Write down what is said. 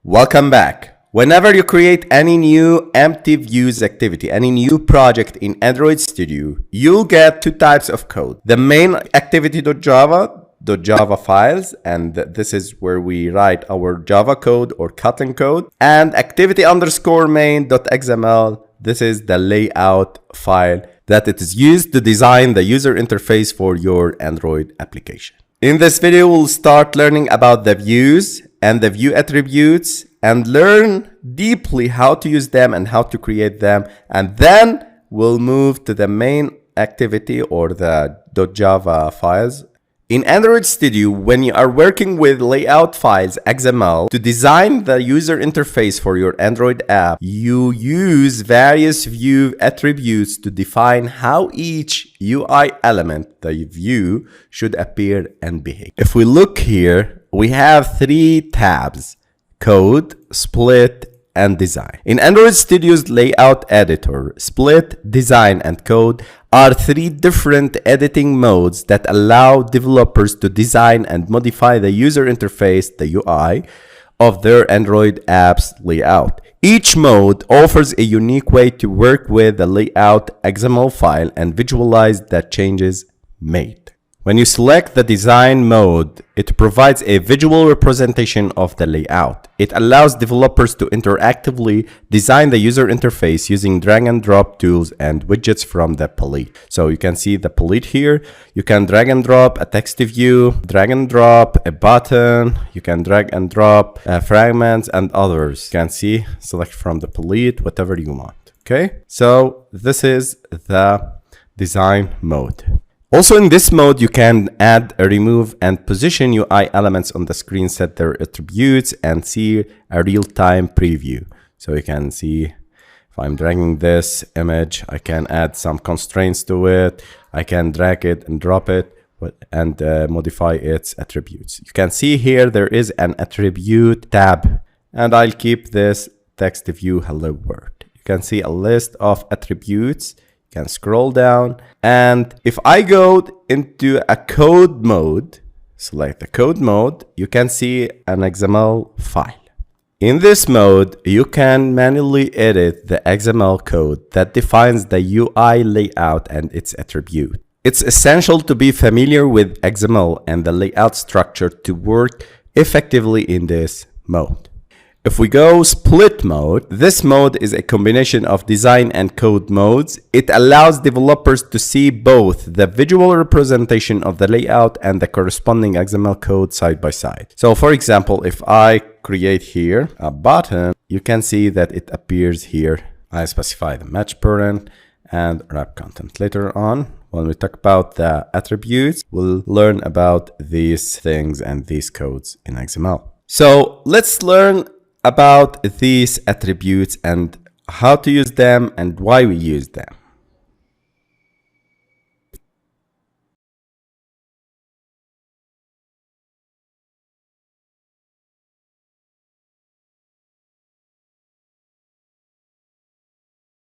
Welcome back. Whenever you create any new empty views activity, any new project in Android Studio, you'll get two types of code. The main activity.java files, and this is where we write our Java code or Kotlin code, and activity_main.xml. This is the layout file that it is used to design the user interface for your Android application. In this video, we'll start learning about the views and the view attributes and learn deeply how to use them and how to create them. And then we'll move to the main activity or the .java files. In Android Studio, when you are working with layout files XML to design the user interface for your Android app, you use various view attributes to define how each UI element, the view, should appear and behave. If we look here, we have three tabs: Code, Split, and Design. In Android Studio's layout editor, Split, Design, and Code are three different editing modes that allow developers to design and modify the user interface, the UI, of their Android app's layout. Each mode offers a unique way to work with the layout XML file and visualize the changes made. When you select the design mode, it provides a visual representation of the layout. It allows developers to interactively design the user interface using drag and drop tools and widgets from the palette. So you can see the palette here. You can drag and drop a text view, drag and drop a button. You can drag and drop fragments and others. You can see, select from the palette, whatever you want. Okay, so this is the design mode. Also in this mode, you can add, remove, and position UI elements on the screen, set their attributes, and see a real-time preview. So you can see if I'm dragging this image, I can add some constraints to it. I can drag it and drop it and modify its attributes. You can see here there is an attribute tab, and I'll keep this text view hello world. You can see a list of attributes. Can scroll down, and if I go into a code mode, select the code mode, you can see an XML file. In this mode, you can manually edit the XML code that defines the UI layout and its attribute. It's essential to be familiar with XML and the layout structure to work effectively in this mode. If we go split mode, this mode is a combination of design and code modes. It allows developers to see both the visual representation of the layout and the corresponding XML code side by side. So for example, if I create here a button, you can see that it appears here. I specify the match parent and wrap content. Later on, when we talk about the attributes, we'll learn about these things and these codes in XML. So let's learn about these attributes and how to use them and why we use them.